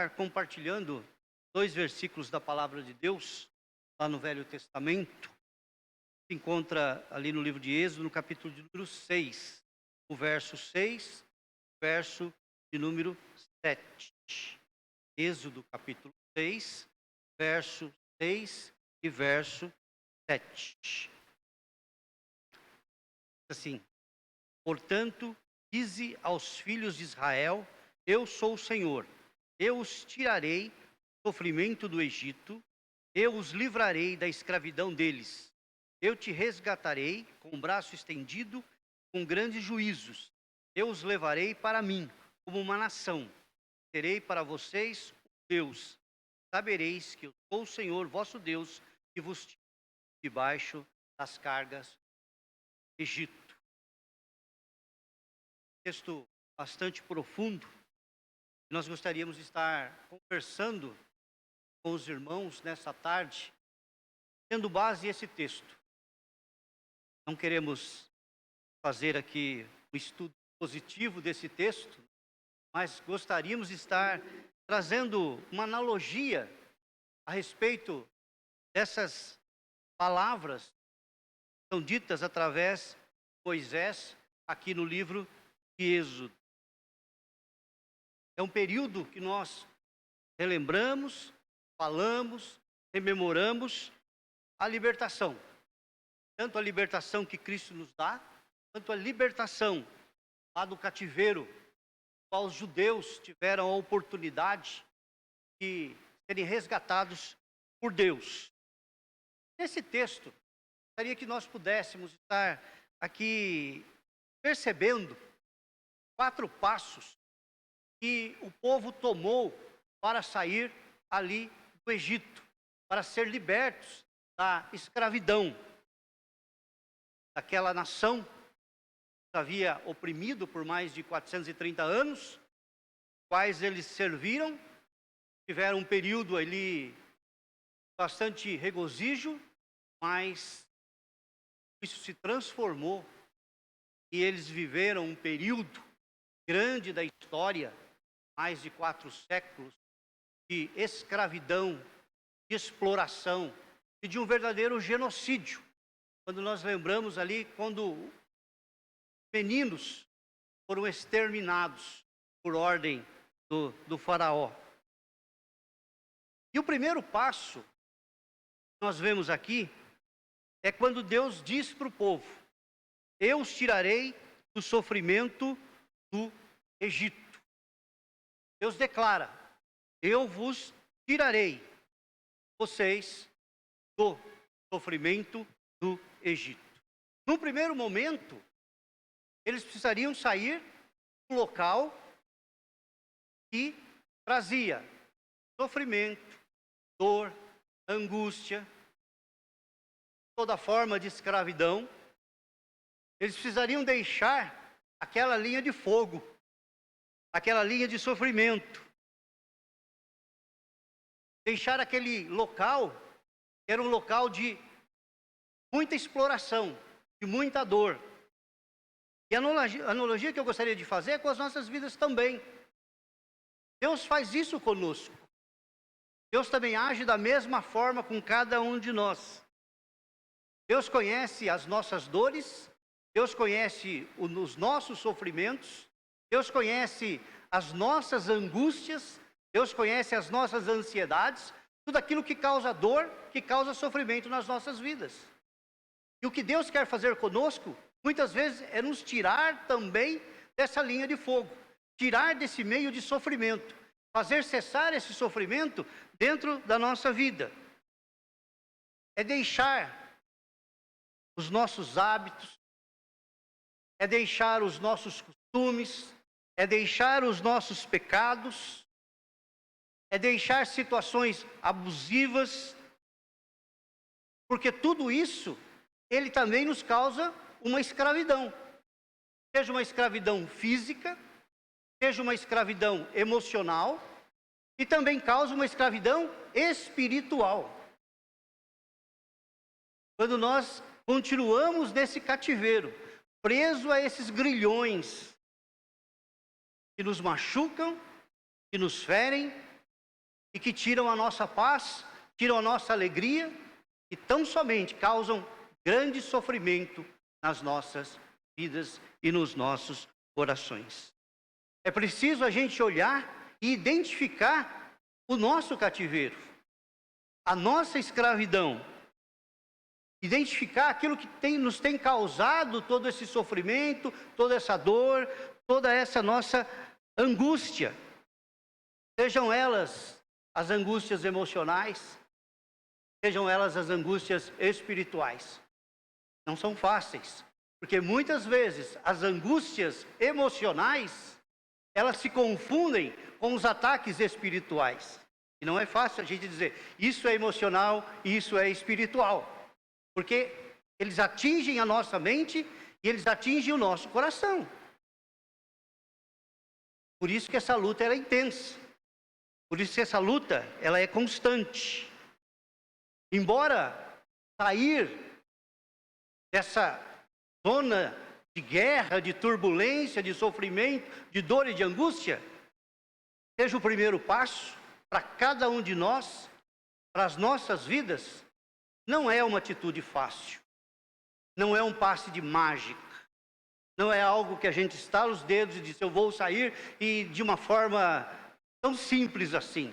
estar compartilhando 2 versículos da palavra de Deus, lá no Velho Testamento. Se encontra ali no livro de Êxodo, no capítulo de número 6, o verso 6, verso de número 7. Êxodo, capítulo 6, verso 6 e verso 7. Assim: portanto, dize aos filhos de Israel: eu sou o Senhor, eu os tirarei do sofrimento do Egito, eu os livrarei da escravidão deles, eu te resgatarei com o braço estendido, com grandes juízos, eu os levarei para mim como uma nação, serei para vocês um Deus, sabereis que eu sou o Senhor vosso Deus, que vos tiro debaixo das cargas do Egito. Texto bastante profundo. Nós gostaríamos de estar conversando com os irmãos nessa tarde, tendo base esse texto. Não queremos fazer aqui um estudo positivo desse texto, mas gostaríamos de estar trazendo uma analogia a respeito dessas palavras que são ditas através de Moisés aqui no livro de Êxodo. É um período que nós relembramos, falamos, rememoramos a libertação. Tanto a libertação que Cristo nos dá, quanto a libertação lá do cativeiro, qual os judeus tiveram a oportunidade de serem resgatados por Deus. Nesse texto, gostaria que nós pudéssemos estar aqui percebendo 4 passos que o povo tomou para sair ali do Egito, para ser libertos da escravidão daquela nação que havia oprimido por mais de 430 anos, quais eles serviram, tiveram um período ali bastante regozijo, mas isso se transformou e eles viveram um período grande da história, mais de 4 séculos, de escravidão, de exploração e de um verdadeiro genocídio. Quando nós lembramos ali, quando meninos foram exterminados por ordem do faraó. E o primeiro passo que nós vemos aqui é quando Deus diz para o povo: eu os tirarei do sofrimento do Egito. Deus declara: eu vos tirarei, vocês, do sofrimento do Egito. No primeiro momento, eles precisariam sair do local que trazia sofrimento, dor, angústia, toda forma de escravidão. Eles precisariam deixar aquela linha de fogo, aquela linha de sofrimento. Deixar aquele local, que era um local de muita exploração, de muita dor. E a analogia que eu gostaria de fazer é com as nossas vidas também. Deus faz isso conosco. Deus também age da mesma forma com cada um de nós. Deus conhece as nossas dores, Deus conhece os nossos sofrimentos, Deus conhece as nossas angústias, Deus conhece as nossas ansiedades, tudo aquilo que causa dor, que causa sofrimento nas nossas vidas. E o que Deus quer fazer conosco, muitas vezes, é nos tirar também dessa linha de fogo, tirar desse meio de sofrimento, fazer cessar esse sofrimento dentro da nossa vida. É deixar os nossos hábitos, é deixar os nossos costumes, é deixar os nossos pecados, é deixar situações abusivas, porque tudo isso, ele também nos causa uma escravidão. Seja uma escravidão física, seja uma escravidão emocional, e também causa uma escravidão espiritual. Quando nós continuamos nesse cativeiro, preso a esses grilhões que nos machucam, que nos ferem, e que tiram a nossa paz, tiram a nossa alegria e tão somente causam grande sofrimento nas nossas vidas e nos nossos corações. É preciso a gente olhar e identificar o nosso cativeiro, a nossa escravidão, identificar aquilo que nos tem causado todo esse sofrimento, toda essa dor, toda essa nossa angústia. Sejam elas as angústias emocionais, sejam elas as angústias espirituais. Não são fáceis, porque muitas vezes as angústias emocionais, elas se confundem com os ataques espirituais. E não é fácil a gente dizer, isso é emocional e isso é espiritual. Porque eles atingem a nossa mente e eles atingem o nosso coração. Por isso que essa luta ela é intensa. Por isso que essa luta ela é constante. Embora sair dessa zona de guerra, de turbulência, de sofrimento, de dor e de angústia, seja o primeiro passo para cada um de nós, para as nossas vidas, não é uma atitude fácil, não é um passe de mágica, não é algo que a gente estala os dedos e diz, eu vou sair e de uma forma tão simples assim.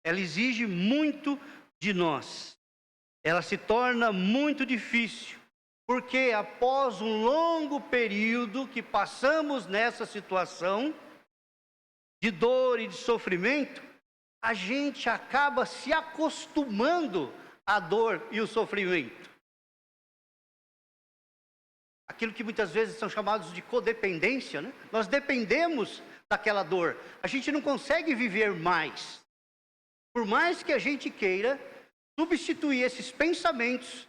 Ela exige muito de nós, ela se torna muito difícil, porque após um longo período que passamos nessa situação de dor e de sofrimento, a gente acaba se acostumando à dor e o sofrimento. Aquilo que muitas vezes são chamados de codependência, né? Nós dependemos daquela dor. A gente não consegue viver mais. Por mais que a gente queira substituir esses pensamentos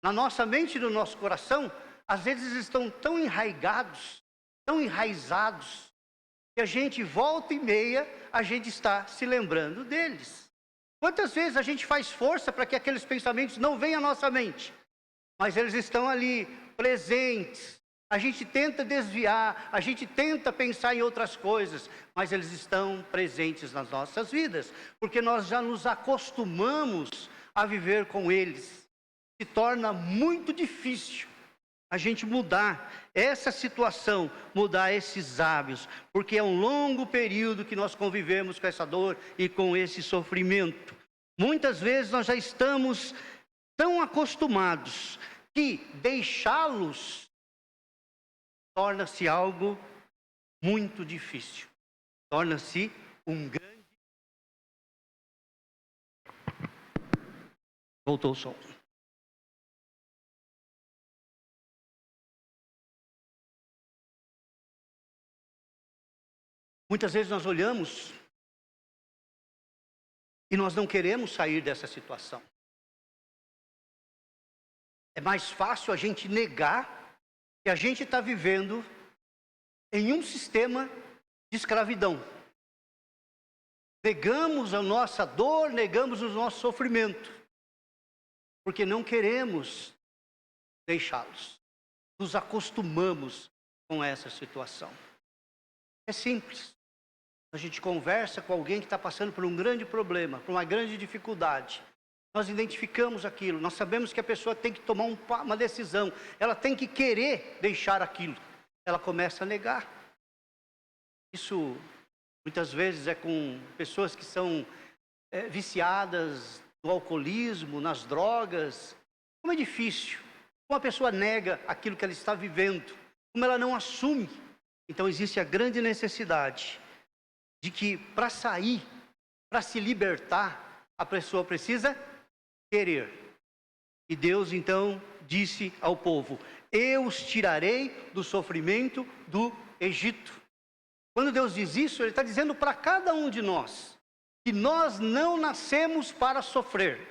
na nossa mente e no nosso coração, às vezes estão tão enraizados, que a gente volta e meia, a gente está se lembrando deles. Quantas vezes a gente faz força para que aqueles pensamentos não venham à nossa mente, mas eles estão ali, presentes. A gente tenta desviar, a gente tenta pensar em outras coisas, mas eles estão presentes nas nossas vidas, porque nós já nos acostumamos a viver com eles. Se torna muito difícil a gente mudar essa situação, mudar esses hábitos, porque é um longo período que nós convivemos com essa dor e com esse sofrimento. Muitas vezes nós já estamos tão acostumados que deixá-los torna-se algo muito difícil. Torna-se um grande... Voltou o som. Muitas vezes nós olhamos e nós não queremos sair dessa situação. É mais fácil a gente negar que a gente está vivendo em um sistema de escravidão. Negamos a nossa dor, negamos o nosso sofrimento, porque não queremos deixá-los. Nos acostumamos com essa situação. É simples. A gente conversa com alguém que está passando por um grande problema, por uma grande dificuldade. Nós identificamos aquilo, nós sabemos que a pessoa tem que tomar uma decisão, ela tem que querer deixar aquilo. Ela começa a negar. Isso muitas vezes é com pessoas que são viciadas no alcoolismo, nas drogas. Como é difícil. Como a pessoa nega aquilo que ela está vivendo, como ela não assume. Então existe a grande necessidade de que para sair, para se libertar, a pessoa precisa querer. E Deus então disse ao povo, eu os tirarei do sofrimento do Egito. Quando Deus diz isso, Ele está dizendo para cada um de nós, que nós não nascemos para sofrer.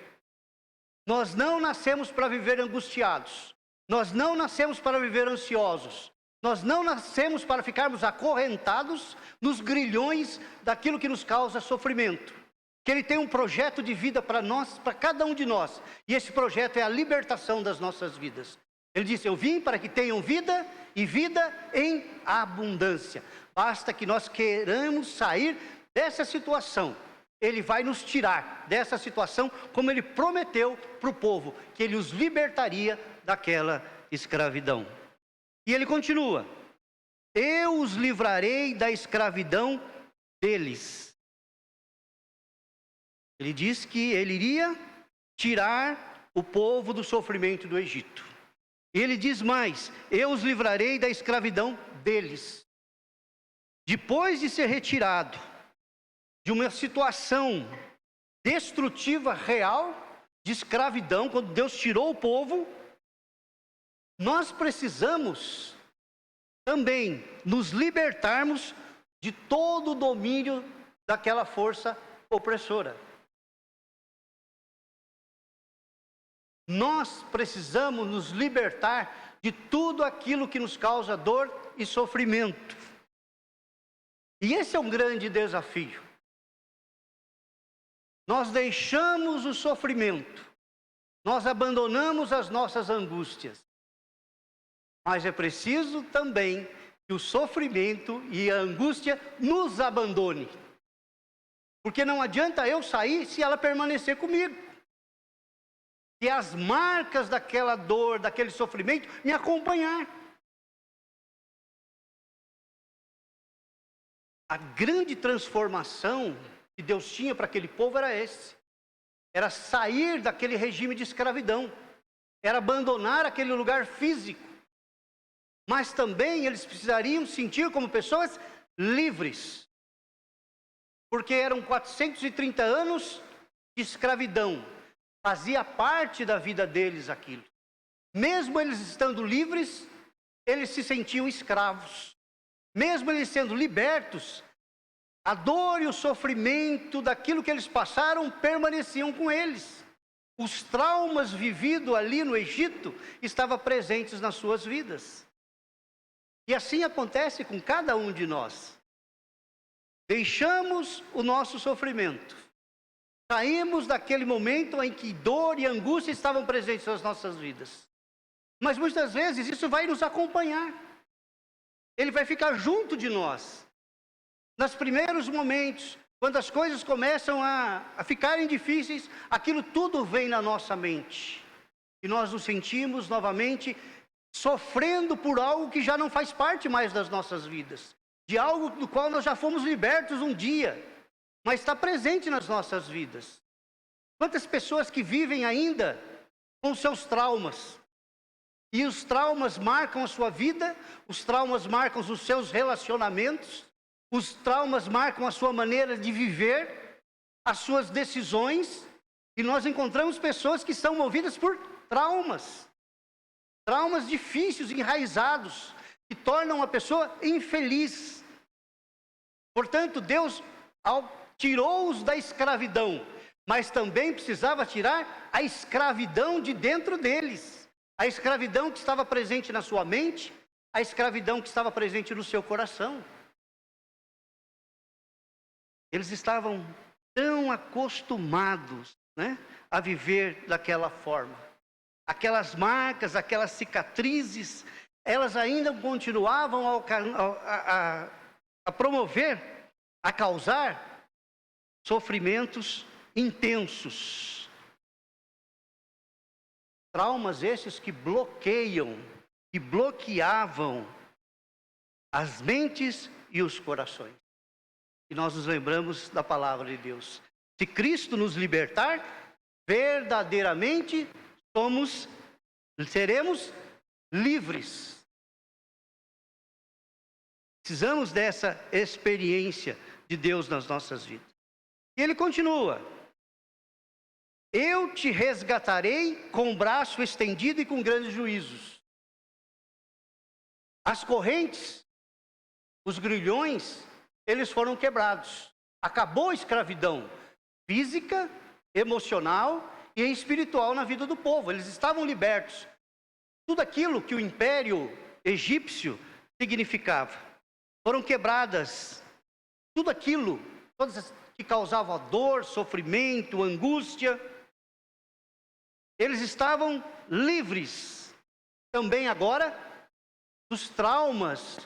Nós não nascemos para viver angustiados. Nós não nascemos para viver ansiosos. Nós não nascemos para ficarmos acorrentados nos grilhões daquilo que nos causa sofrimento. Que Ele tem um projeto de vida para nós, para cada um de nós. E esse projeto é a libertação das nossas vidas. Ele disse, eu vim para que tenham vida e vida em abundância. Basta que nós queiramos sair dessa situação Ele vai nos tirar dessa situação, como Ele prometeu para o povo, que Ele os libertaria daquela escravidão. E Ele continua: eu os livrarei da escravidão deles. Ele diz que Ele iria tirar o povo do sofrimento do Egito. E Ele diz mais: eu os livrarei da escravidão deles. Depois de ser retirado de uma situação destrutiva real, de escravidão, quando Deus tirou o povo, nós precisamos também nos libertarmos de todo o domínio daquela força opressora. Nós precisamos nos libertar de tudo aquilo que nos causa dor e sofrimento. E esse é um grande desafio. Nós deixamos o sofrimento, nós abandonamos as nossas angústias. Mas é preciso também que o sofrimento e a angústia nos abandone. Porque não adianta eu sair se ela permanecer comigo. E as marcas daquela dor, daquele sofrimento, me acompanhar. A grande transformação que Deus tinha para aquele povo era esse. Era sair daquele regime de escravidão. Era abandonar aquele lugar físico. Mas também eles precisariam sentir como pessoas livres. Porque eram 430 anos de escravidão. Fazia parte da vida deles aquilo. Mesmo eles estando livres, eles se sentiam escravos. Mesmo eles sendo libertos, a dor e o sofrimento daquilo que eles passaram permaneciam com eles. Os traumas vividos ali no Egito estavam presentes nas suas vidas. E assim acontece com cada um de nós. Deixamos o nosso sofrimento. Saímos daquele momento em que dor e angústia estavam presentes nas nossas vidas. Mas muitas vezes isso vai nos acompanhar. Ele vai ficar junto de nós. Nos primeiros momentos, quando as coisas começam a ficarem difíceis, aquilo tudo vem na nossa mente. E nós nos sentimos novamente sofrendo por algo que já não faz parte mais das nossas vidas. De algo do qual nós já fomos libertos um dia, mas está presente nas nossas vidas. Quantas pessoas que vivem ainda com seus traumas. E os traumas marcam a sua vida, os traumas marcam os seus relacionamentos, os traumas marcam a sua maneira de viver, as suas decisões. E nós encontramos pessoas que são movidas por traumas. Traumas difíceis, enraizados, que tornam a pessoa infeliz. Portanto, Deus tirou-os da escravidão, mas também precisava tirar a escravidão de dentro deles. A escravidão que estava presente na sua mente, a escravidão que estava presente no seu coração. Eles estavam tão acostumados, a viver daquela forma. Aquelas marcas, aquelas cicatrizes, elas ainda continuavam a promover, a causar sofrimentos intensos. Traumas esses que bloqueiam, que bloqueavam as mentes e os corações. E nós nos lembramos da palavra de Deus. Se Cristo nos libertar, verdadeiramente seremos livres. Precisamos dessa experiência de Deus nas nossas vidas. E ele continua: eu te resgatarei com o braço estendido e com grandes juízos. As correntes, os grilhões, eles foram quebrados. Acabou a escravidão física, emocional e espiritual na vida do povo. Eles estavam libertos. Tudo aquilo que o império egípcio significava. Foram quebradas. Tudo aquilo, todas que causavam dor, sofrimento, angústia. Eles estavam livres. Também agora dos traumas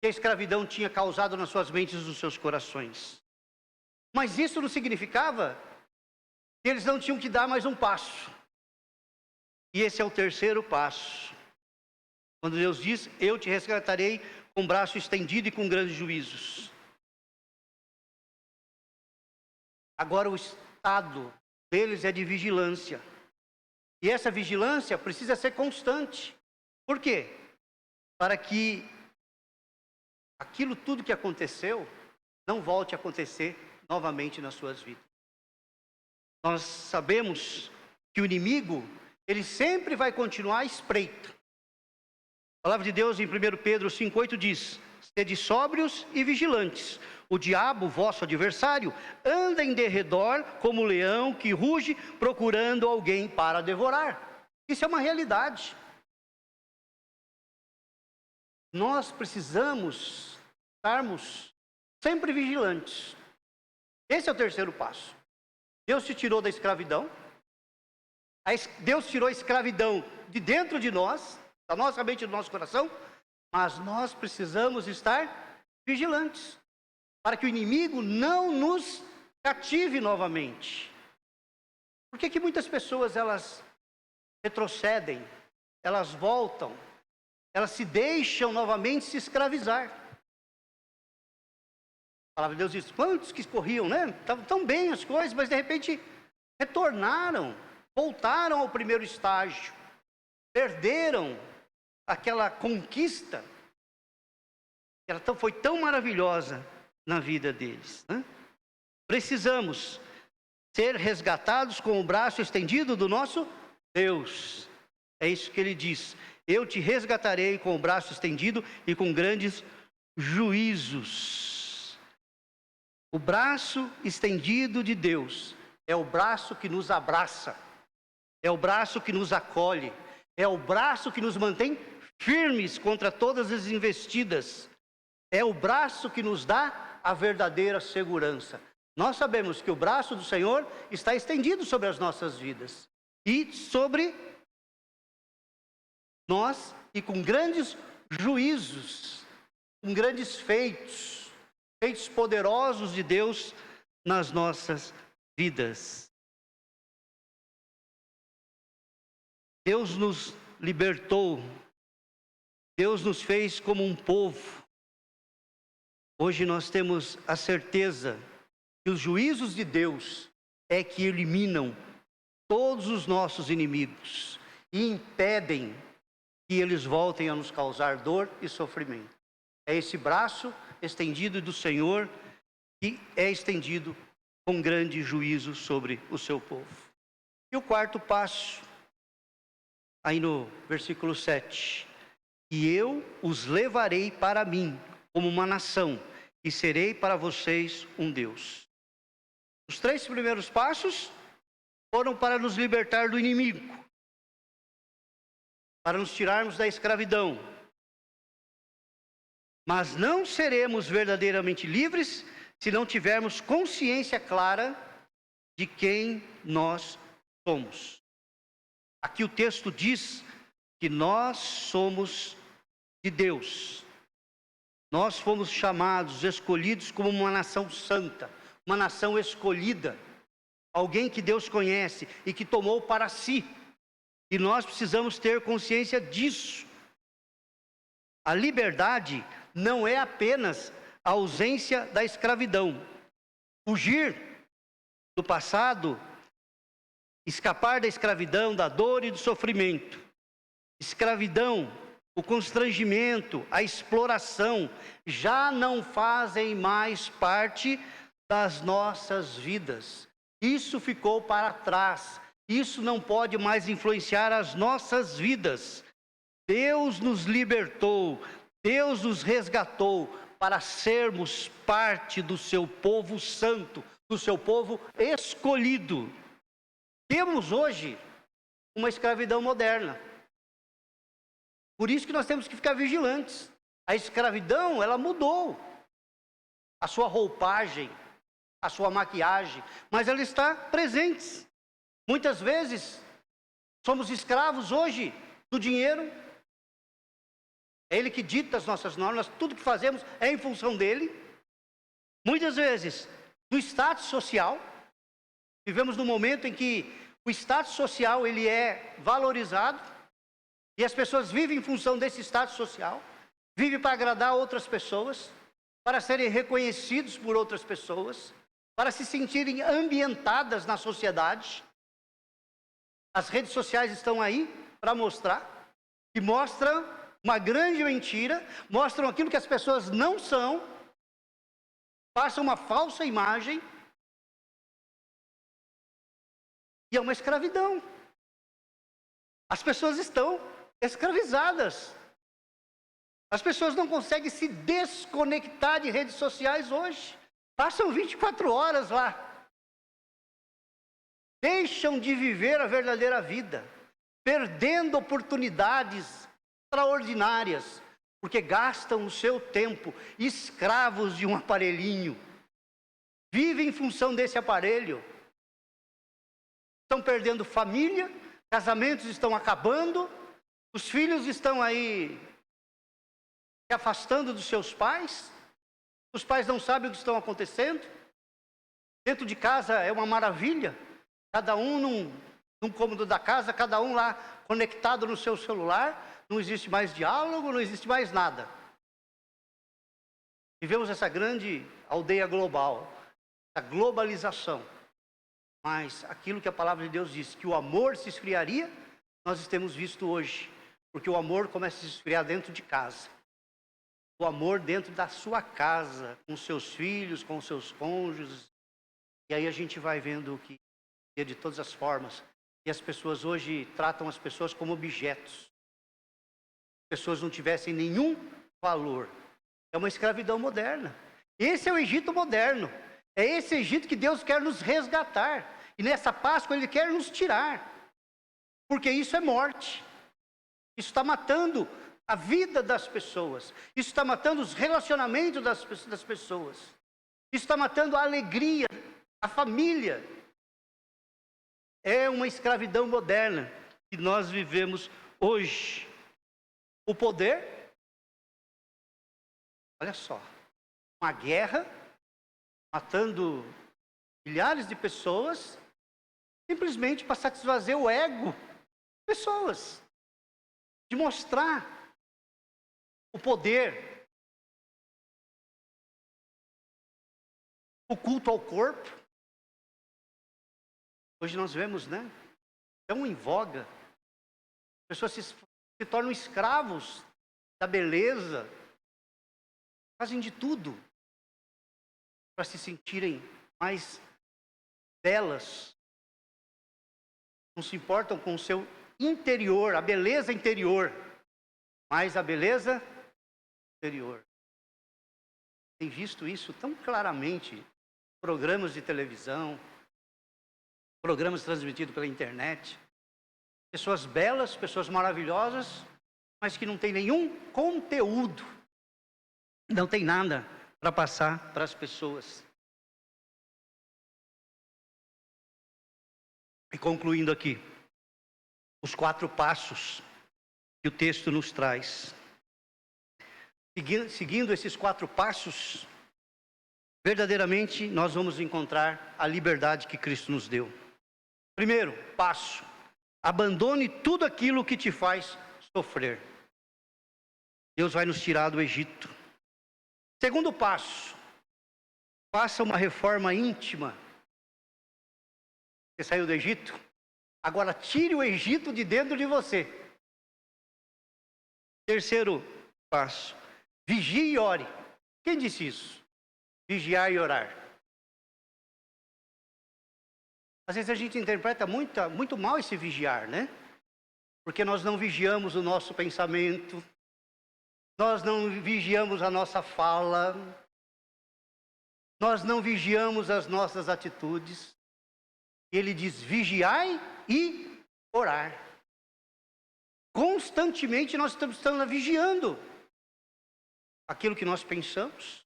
que a escravidão tinha causado nas suas mentes e nos seus corações. Mas isso não significava que eles não tinham que dar mais um passo. E esse é o terceiro passo. Quando Deus diz, eu te resgatarei com braço estendido e com grandes juízos. Agora o estado deles é de vigilância. E essa vigilância precisa ser constante. Por quê? Para que aquilo tudo que aconteceu não volte a acontecer novamente nas suas vidas. Nós sabemos que o inimigo, ele sempre vai continuar à espreita. A palavra de Deus em 1 Pedro 5,8 diz, sede sóbrios e vigilantes. O diabo, vosso adversário, anda em derredor como leão que ruge, procurando alguém para devorar. Isso é uma realidade. Nós precisamos estarmos sempre vigilantes. Esse é o terceiro passo. Deus te tirou da escravidão. Deus tirou a escravidão de dentro de nós, da nossa mente e do nosso coração, mas nós precisamos estar vigilantes, para que o inimigo não nos cative novamente. Por que muitas pessoas, elas retrocedem, elas voltam, elas se deixam novamente se escravizar? A palavra de Deus diz, quantos que corriam, né? Estavam tão bem as coisas, mas de repente retornaram, voltaram ao primeiro estágio, perderam aquela conquista, que ela foi tão maravilhosa na vida deles, né? Precisamos ser resgatados com o braço estendido do nosso Deus. É isso que ele diz, eu te resgatarei com o braço estendido e com grandes juízos. O braço estendido de Deus é o braço que nos abraça, é o braço que nos acolhe, é o braço que nos mantém firmes contra todas as investidas, é o braço que nos dá a verdadeira segurança. Nós sabemos que o braço do Senhor está estendido sobre as nossas vidas e sobre nós, e com grandes juízos, com grandes feitos poderosos de Deus nas nossas vidas. Deus nos libertou, Deus nos fez como um povo. Hoje nós temos a certeza que os juízos de Deus é que eliminam todos os nossos inimigos e impedem que eles voltem a nos causar dor e sofrimento. É esse braço estendido do Senhor que é estendido com grande juízo sobre o seu povo. E o quarto passo, aí no versículo 7. E eu os levarei para mim como uma nação, e serei para vocês um Deus. Os 3 primeiros passos foram para nos libertar do inimigo, para nos tirarmos da escravidão. Mas não seremos verdadeiramente livres se não tivermos consciência clara de quem nós somos. Aqui o texto diz que nós somos de Deus. Nós fomos chamados, escolhidos como uma nação santa, uma nação escolhida, alguém que Deus conhece e que tomou para si. E nós precisamos ter consciência disso. A liberdade não é apenas a ausência da escravidão. Fugir do passado, escapar da escravidão, da dor e do sofrimento. Escravidão, o constrangimento, a exploração, já não fazem mais parte das nossas vidas. Isso ficou para trás. Isso não pode mais influenciar as nossas vidas. Deus nos libertou, Deus nos resgatou para sermos parte do seu povo santo, do seu povo escolhido. Temos hoje uma escravidão moderna. Por isso que nós temos que ficar vigilantes. A escravidão, ela mudou a sua roupagem, a sua maquiagem, mas ela está presente. Muitas vezes, somos escravos hoje do dinheiro. É ele que dita as nossas normas, tudo que fazemos é em função dele. Muitas vezes, no status social. Vivemos num momento em que o status social ele é valorizado e as pessoas vivem em função desse status social, vivem para agradar outras pessoas, para serem reconhecidos por outras pessoas, para se sentirem ambientadas na sociedade. As redes sociais estão aí para mostrar, e mostram uma grande mentira, mostram aquilo que as pessoas não são, passam uma falsa imagem, e é uma escravidão. As pessoas estão escravizadas. As pessoas não conseguem se desconectar de redes sociais hoje. Passam 24 horas lá. Deixam de viver a verdadeira vida, perdendo oportunidades extraordinárias, porque gastam o seu tempo escravos de um aparelhinho. Vivem em função desse aparelho. Estão perdendo família, casamentos estão acabando, os filhos estão aí se afastando dos seus pais, os pais não sabem o que estão acontecendo. Dentro de casa é uma maravilha, cada um num cômodo da casa, cada um lá conectado no seu celular, não existe mais diálogo, não existe mais nada. Vivemos essa grande aldeia global, essa globalização. Mas aquilo que a palavra de Deus diz, que o amor se esfriaria, nós temos visto hoje. Porque o amor começa a se esfriar dentro de casa. O amor dentro da sua casa, com seus filhos, com seus cônjuges. E aí a gente vai vendo que é de todas as formas. E as pessoas hoje tratam as pessoas como objetos. As pessoas não tivessem nenhum valor. É uma escravidão moderna. Esse é o Egito moderno. É esse Egito que Deus quer nos resgatar. E nessa Páscoa Ele quer nos tirar. Porque isso é morte. Isso está matando a vida das pessoas. Isso está matando os relacionamentos das pessoas. Isso está matando a alegria, a família. É uma escravidão moderna que nós vivemos hoje. O poder, olha só, uma guerra, matando milhares de pessoas, simplesmente para satisfazer o ego das pessoas, de mostrar o poder, o culto ao corpo. Hoje nós vemos, né? Tão em voga, pessoas se tornam escravos da beleza, fazem de tudo para se sentirem mais belas, não se importam com o seu interior, a beleza interior, mas a beleza exterior. Tem visto isso tão claramente em programas de televisão, programas transmitidos pela internet. Pessoas belas, pessoas maravilhosas, mas que não têm nenhum conteúdo, não tem nada para passar para as pessoas. E concluindo aqui, os 4 passos que o texto nos traz. Seguindo esses 4 passos, verdadeiramente nós vamos encontrar a liberdade que Cristo nos deu. Primeiro passo, abandone tudo aquilo que te faz sofrer. Deus vai nos tirar do Egito. Segundo passo, faça uma reforma íntima. Você saiu do Egito? Agora tire o Egito de dentro de você. Terceiro passo, vigie e ore. Quem disse isso? Vigiar e orar. Às vezes a gente interpreta muito mal esse vigiar, né? Porque nós não vigiamos o nosso pensamento, nós não vigiamos a nossa fala, nós não vigiamos as nossas atitudes. Ele diz: vigiai e orar. Constantemente nós estamos vigiando aquilo que nós pensamos,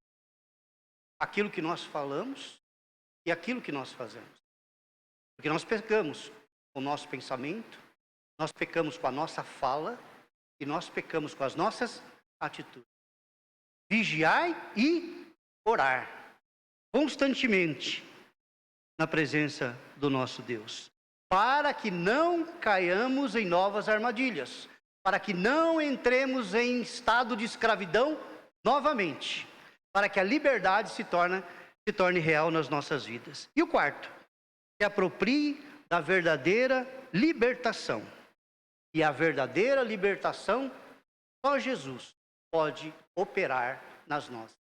aquilo que nós falamos e aquilo que nós fazemos. Porque nós pecamos com o nosso pensamento, nós pecamos com a nossa fala e nós pecamos com as nossas atitudes. Vigiai e orar. constantemente na presença do nosso Deus, para que não caiamos em novas armadilhas, para que não entremos em estado de escravidão novamente, para que a liberdade se torne real nas nossas vidas. E o quarto, se aproprie da verdadeira libertação. E a verdadeira libertação, só Jesus pode operar nas nossas.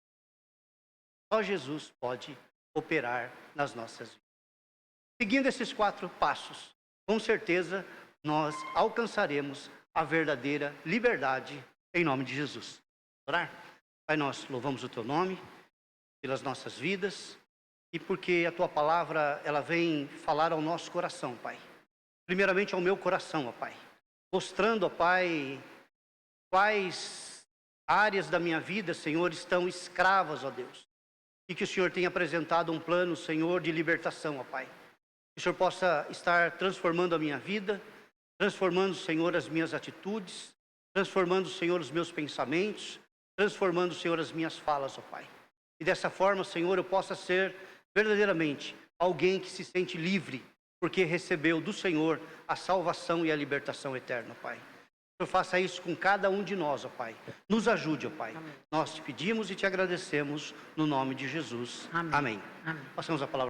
Só Jesus pode operar nas nossas vidas. Seguindo esses 4 passos, com certeza nós alcançaremos a verdadeira liberdade em nome de Jesus. Orar? Pai, nós louvamos o Teu nome pelas nossas vidas e porque a Tua palavra, ela vem falar ao nosso coração, Pai. Primeiramente ao meu coração, ó Pai. Mostrando, ó Pai, quais áreas da minha vida, Senhor, estão escravas, ó Deus. E que o Senhor tenha apresentado um plano, Senhor, de libertação, ó Pai. Que o Senhor possa estar transformando a minha vida, transformando, Senhor, as minhas atitudes, transformando, Senhor, os meus pensamentos, transformando, Senhor, as minhas falas, ó Pai. E dessa forma, Senhor, eu possa ser verdadeiramente alguém que se sente livre, porque recebeu do Senhor a salvação e a libertação eterna, Pai. Que o Senhor faça isso com cada um de nós, ó Pai. Nos ajude, ó Pai. Amém. Nós te pedimos e te agradecemos no nome de Jesus. Amém. Amém. Passamos a palavra.